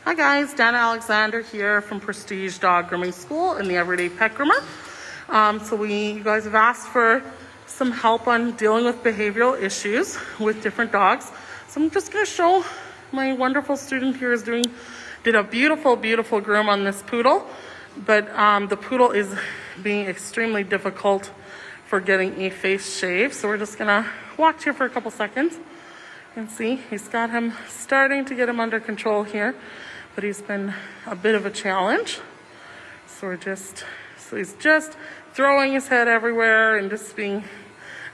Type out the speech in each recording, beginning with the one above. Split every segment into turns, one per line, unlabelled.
Hi guys, Dana Alexander here from Prestige Dog Grooming School in the Everyday Pet Groomer. You guys have asked for some help on dealing with behavioral issues with different dogs. So I'm just going to show my wonderful student here did a beautiful groom on this poodle, but the poodle is being extremely difficult for getting a face shave. So we're just going to watch here for a couple seconds and see. He's got him starting to get him under control here, but he's been a bit of a challenge. So he's just throwing his head everywhere and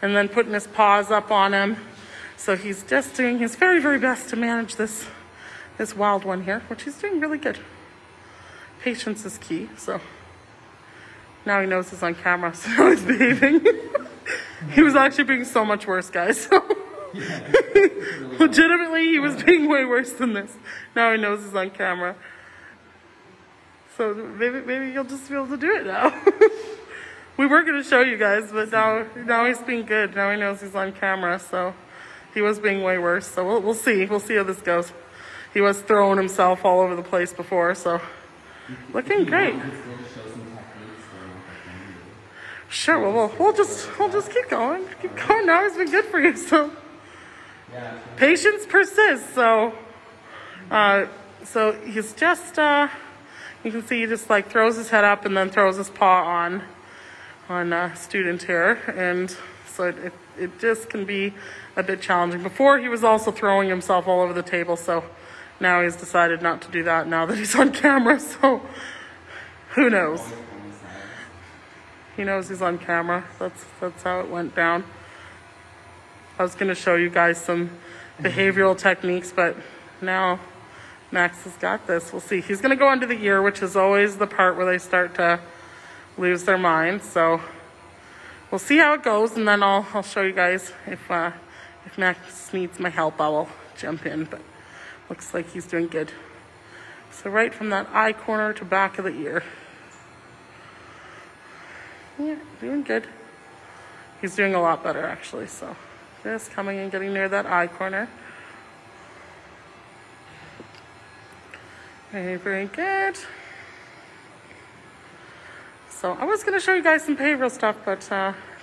and then putting his paws up on him. So he's just doing his very best to manage this wild one here, which he's doing really good. Patience is key. So now he knows he's on camera, so now he's behaving. He was actually being so much worse, guys. So legitimately, he was being way worse than this. Now he knows he's on camera. So maybe he'll just be able to do it now. We were going to show you guys, but now he's being good. Now he knows he's on camera, so he was being way worse. So we'll see. We'll see how this goes. He was throwing himself all over the place before, so looking great. Sure, well, we'll just keep going. Keep going. Now he's been good for you, so patience persists. So he's just you can see he just like throws his head up and then throws his paw on student here, and so it just can be a bit challenging. Before he was also throwing himself all over the table, so now he's decided not to do that now that he's on camera. So who knows? He knows he's on camera. That's how it went down. I was going to show you guys some behavioral techniques, but now Max has got this. We'll see. He's going to go under the ear, which is always the part where they start to lose their minds. So we'll see how it goes, and then I'll show you guys if Max needs my help, I will jump in. But looks like he's doing good. So right from that eye corner to back of the ear. Yeah, doing good. He's doing a lot better, actually. So just coming and getting near that eye corner. Very good. So I was going to show you guys some behavioral stuff, but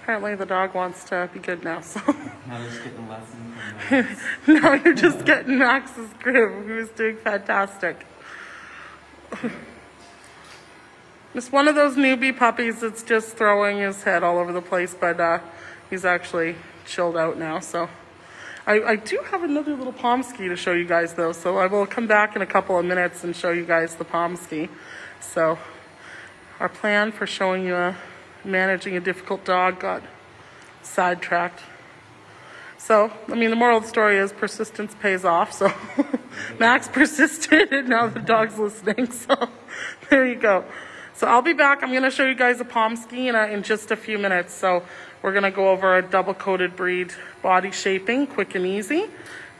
apparently the dog wants to be good now. So
now you're just getting lessons from Max.
Now you're just getting Max's groom, who is doing fantastic. Just one of those newbie puppies that's just throwing his head all over the place, but he's actually chilled out now. So I do have another little Pomsky to show you guys, though. So I will come back in a couple of minutes and show you guys the Pomsky. So our plan for showing you managing a difficult dog got sidetracked. So, I mean, the moral of the story is persistence pays off. So Max persisted, and now the dog's listening. So there you go. So I'll be back. I'm going to show you guys a Pomsky in just a few minutes. So we're going to go over a double-coated breed body shaping, quick and easy.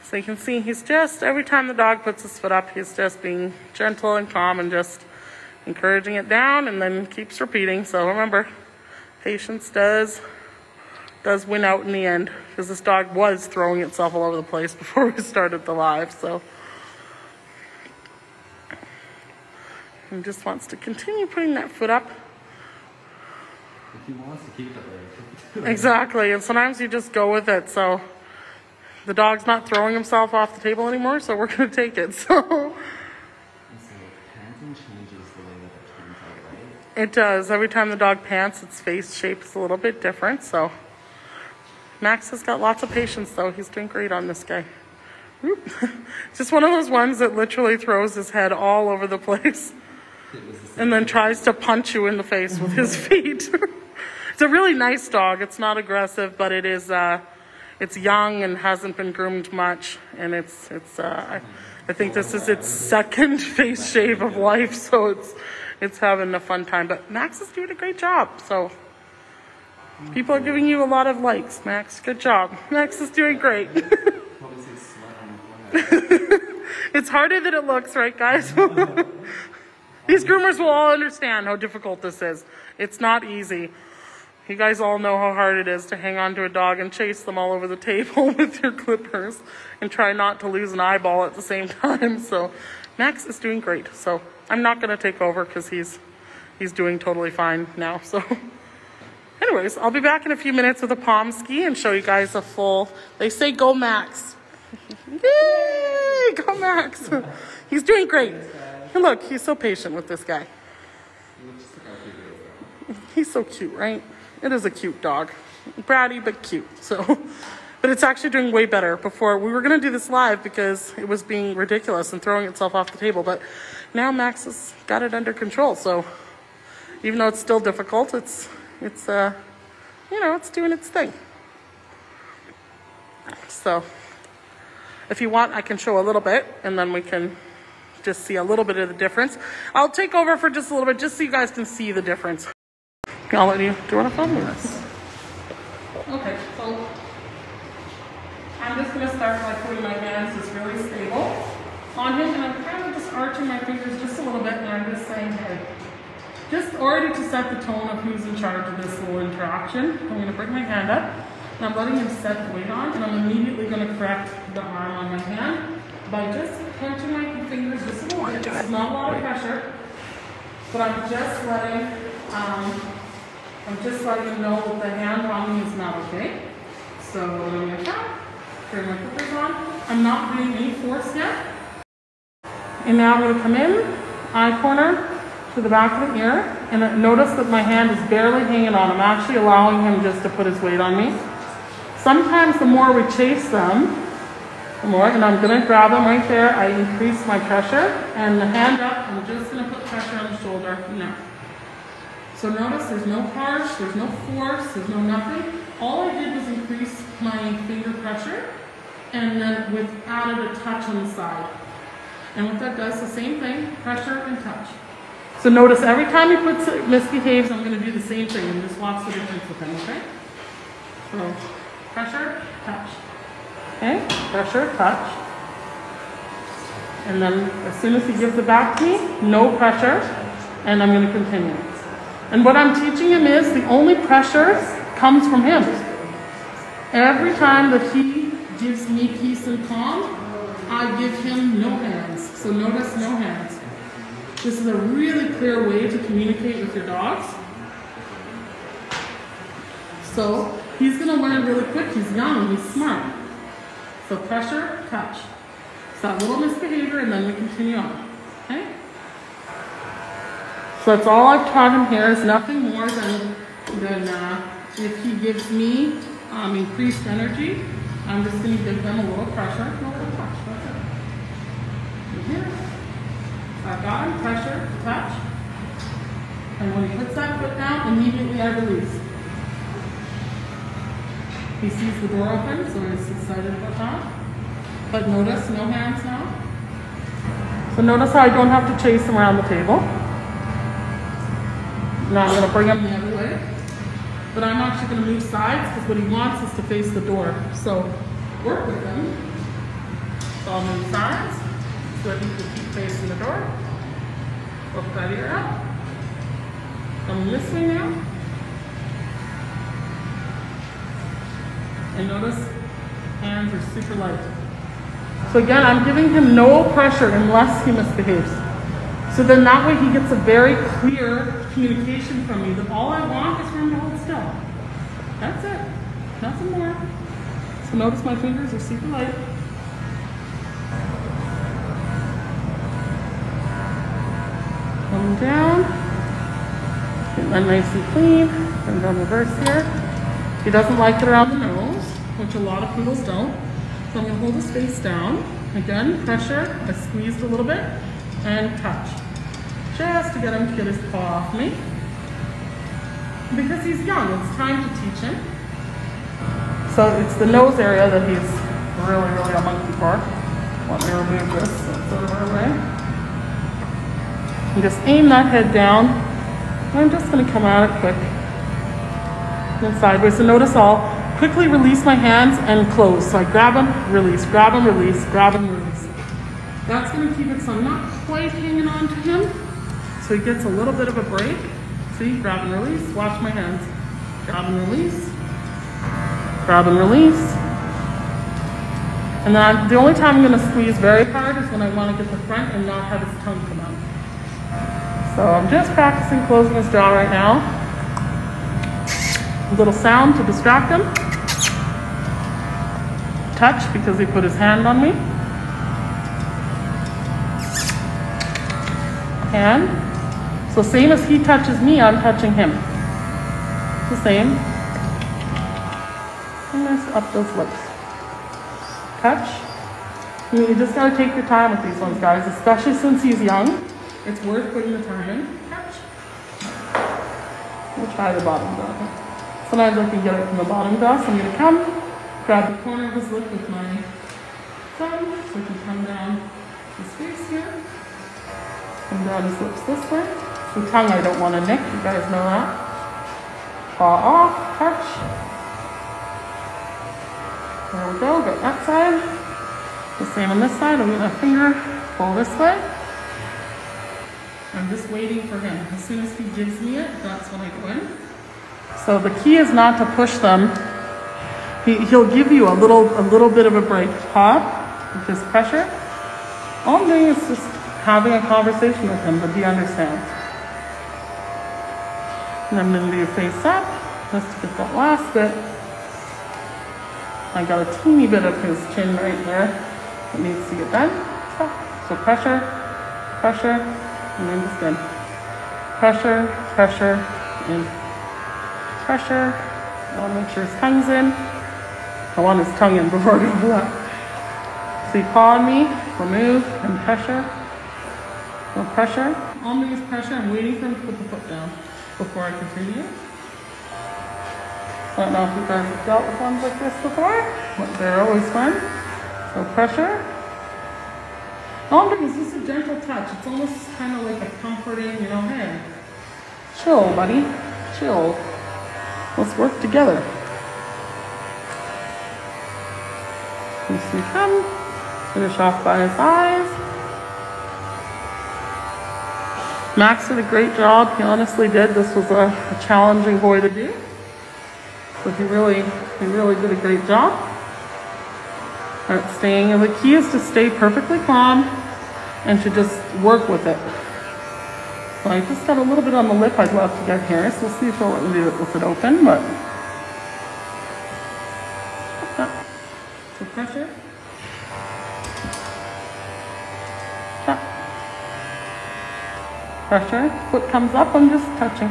So you can see he's just, every time the dog puts his foot up, he's just being gentle and calm and just encouraging it down, and then keeps repeating. So remember, patience does win out in the end, because this dog was throwing itself all over the place before we started the live. So he just wants to continue putting that foot up.
If he wants to keep it there.
Exactly, and sometimes you just go with it. So the dog's not throwing himself off the table anymore, so we're going to take it. So it does. Every time the dog pants, its face shape is a little bit different. So Max has got lots of patience, though. He's doing great on this guy. Just one of those ones that literally throws his head all over the place and then tries to punch you in the face with his feet. It's a really nice dog. It's not aggressive, but it is. It's young and hasn't been groomed much, and I think this is its second face shave of life, so it's having a fun time. But Max is doing a great job. So people are giving you a lot of likes. Max, good job. Max is doing great. It's harder than it looks, right, guys? These groomers will all understand how difficult this is. It's not easy. You guys all know how hard it is to hang on to a dog and chase them all over the table with your clippers and try not to lose an eyeball at the same time. So Max is doing great. So I'm not going to take over because he's doing totally fine now. So anyways, I'll be back in a few minutes with a Pomsky and show you guys a full, they say go Max. Yay, go Max. He's doing great. And look, he's so patient with this guy. He's so cute, right? It is a cute dog. Bratty, but cute. So, but it's actually doing way better. Before, we were going to do this live because it was being ridiculous and throwing itself off the table. But now Max has got it under control. So even though it's still difficult, it's you know, it's doing its thing. So if you want, I can show a little bit and then we can just see a little bit of the difference. I'll take over for just a little bit just so you guys can see the difference. I'll let you, do you want to film this? Okay, so I'm just going to start by putting my hands just really stable on him, and I'm kind of just arching my fingers just a little bit, and I'm just saying, hey, just already to set the tone of who's in charge of this little interaction. I'm going to bring my hand up, and I'm letting him set the weight on, and I'm immediately going to correct the arm on my hand by just punching my fingers just a little bit. There's not a lot of pressure, but I'm just letting him know that the hand on me is not okay. So I'm going to turn my clippers on. I'm not doing any force yet. And now I'm going to come in, eye corner to the back of the ear, and notice that my hand is barely hanging on. I'm actually allowing him just to put his weight on me. Sometimes the more we chase them, the more, and I'm going to grab them right there. I increase my pressure, and the hand up, I'm just going to put pressure on the shoulder. No. So notice there's no harsh, there's no force, there's no nothing. All I did was increase my finger pressure and then added a touch on the side. And what that does, the same thing, pressure and touch. So notice every time he misbehaves, I'm going to do the same thing and just watch the difference with him, okay? So pressure, touch. Okay, pressure, touch. And then as soon as he gives it back to me, no pressure, and I'm going to continue. And what I'm teaching him is the only pressure comes from him. Every time that he gives me peace and calm, I give him no hands. So notice no hands. This is a really clear way to communicate with your dogs. So he's going to learn really quick. He's young, he's smart. So pressure, touch. So that little misbehavior, and then we continue on. Okay? So that's all I've taught him here is nothing more than if he gives me increased energy, I'm just going to give them a little pressure and a little touch. That's it. Here. I've got him, pressure, touch. And when he puts that foot down, immediately I release. He sees the door open, so he's excited about that. But notice, no hands now. So notice how I don't have to chase him around the table. Now I'm going to bring him the other way. But I'm actually going to move sides because what he wants is to face the door. So work with him. So I'll move sides so that he can keep facing the door. Look that ear up. Come this way now. And notice hands are super light. So again, I'm giving him no pressure unless he misbehaves. So then that way he gets a very clear communication from me that all I want is for him to hold still. That's it. Nothing more. So notice my fingers are super light. Come down. Get that nice and clean. And down reverse here. He doesn't like it around the nose, which a lot of poodles don't. So I'm going to hold his face down. Again, pressure. I squeezed a little bit. And touch. Just to get him to get his paw off me. Because he's young, it's time to teach him. So it's the nose area that he's really, really a monkey for. Let me remove this sort of our way. And just aim that head down. And I'm just going to come at it quick. And sideways. So notice I'll quickly release my hands and close. So I grab him, release, grab him, release, grab him, release. That's going to keep it so I'm not quite hanging on to him. So he gets a little bit of a break. See, grab and release, watch my hands. Grab and release. Grab and release. And then the only time I'm going to squeeze very hard is when I want to get the front and not have his tongue come out. So I'm just practicing closing his jaw right now. A little sound to distract him. Touch because he put his hand on me. Hand. So same as he touches me, I'm touching him. The same. And just up those lips. Touch. You just gotta take your time with these ones, guys, especially since he's young. It's worth putting the time in. Touch. We'll try the bottom jaw. Sometimes I can get it from the bottom jaw, so I'm gonna come, grab the corner of his lip with my thumb, so I can come down his face here. Come down his lips this way. The tongue I don't want to nick, you guys know that. Paw off, touch. There we go, got that side. The same on this side, I'm gonna finger pull this way. I'm just waiting for him. As soon as he gives me it, that's when I go in. So the key is not to push them. He'll give you a little bit of a break. Pop, with this pressure. All I'm doing is just having a conversation with him, but he understands. And I'm going to do face up, just to get that last bit. I got a teeny bit of his chin right there that needs to get done. So pressure, pressure, and then just in. Pressure, pressure, and pressure. I want to make sure his tongue's in. I want his tongue in before I go for that. So you paw on me, remove, and pressure. No pressure. All I'm doing is pressure. I'm waiting for him to put the foot down before I continue. I don't know if you guys have dealt with ones like this before, but they're always fun. So pressure. All I'm doing is just a gentle touch. It's almost kind of like a comforting, hey, chill, buddy, chill. Let's work together. You see him. Finish off by his eyes. Max did a great job. He honestly did. This was a challenging boy to do. So he really did a great job at staying. And the key is to stay perfectly calm and to just work with it. So I just got a little bit on the lip I'd love to get here. So we'll see if he'll let me do it with it open. But so pressure. Pressure, foot comes up, I'm just touching.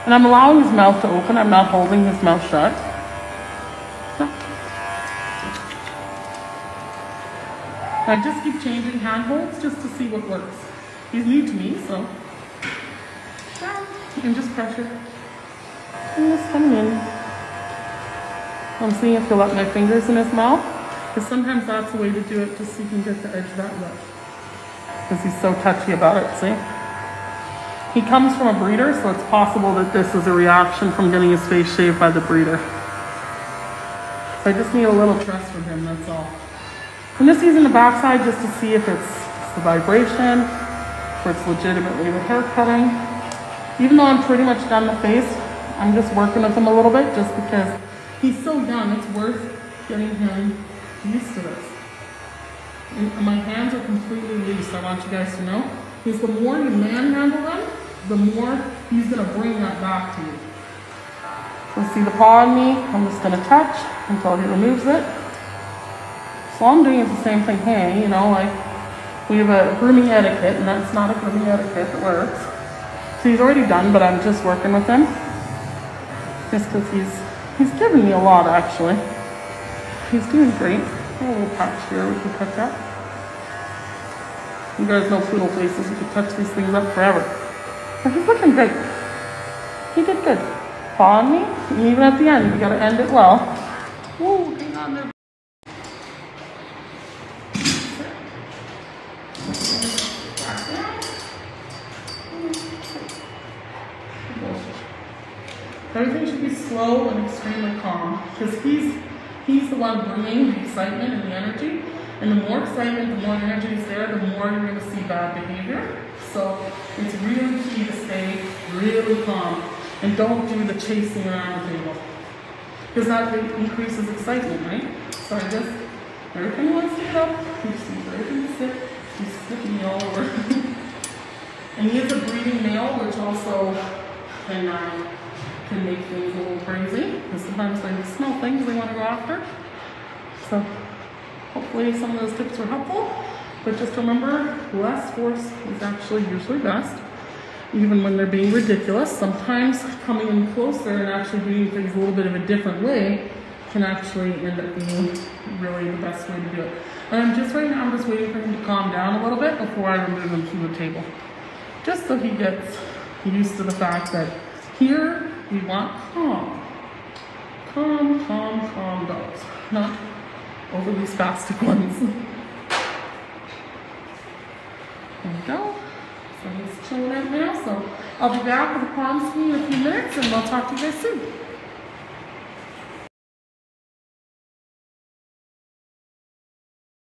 And I'm allowing his mouth to open, I'm not holding his mouth shut. I just keep changing hand holds just to see what works. He's new to me, so. And just pressure. And just coming in. I'm seeing if he'll let my fingers in his mouth. Because sometimes that's the way to do it, just so you can get the edge of that lip. Because he's so touchy about it, see? He comes from a breeder, so it's possible that this is a reaction from getting his face shaved by the breeder. So I just need a little trust from him, that's all. I'm just using the backside just to see if it's the vibration, or it's legitimately the hair cutting. Even though I'm pretty much done the face, I'm just working with him a little bit just because he's so young, it's worth getting him used to this. And my hands are completely loose, I want you guys to know. Because the more you manhandle them, the more he's going to bring that back to you. So see the paw on me? I'm just going to touch until he removes it. So all I'm doing is the same thing. Hey, like we have a grooming etiquette, and that's not a grooming etiquette that works. So he's already done, but I'm just working with him. Just because he's giving me a lot, actually. He's doing great. A little patch here we can touch up. You guys know poodle faces, you can touch these things up forever. But he's looking great. He did good. Paw on me, and even at the end, you gotta end it well. Ooh, hang on there. Everything should be slow and extremely calm, because he's the one bringing the excitement and the energy. And the more excitement, the more energy is there, the more you're going to see bad behavior. So it's really key to stay really calm and don't do the chasing around the table, because that increases excitement, right? So I just Every time he wants to get up, he sees everything to sit, he's sniffing me all over. And he is a breeding male, which also can make things a little crazy. And sometimes they smell things they want to go after. So hopefully some of those tips were helpful. But just remember, less force is actually usually best. Even when they're being ridiculous, sometimes coming in closer and actually doing things a little bit of a different way can actually end up being really the best way to do it. And right now, I'm just waiting for him to calm down a little bit before I remove him from the table. Just so he gets used to the fact that here we want calm. Calm dogs, not overly spastic ones. There we go. So he's chilling out now. So I'll be back with a palm ski in a few minutes and we'll talk to you guys soon.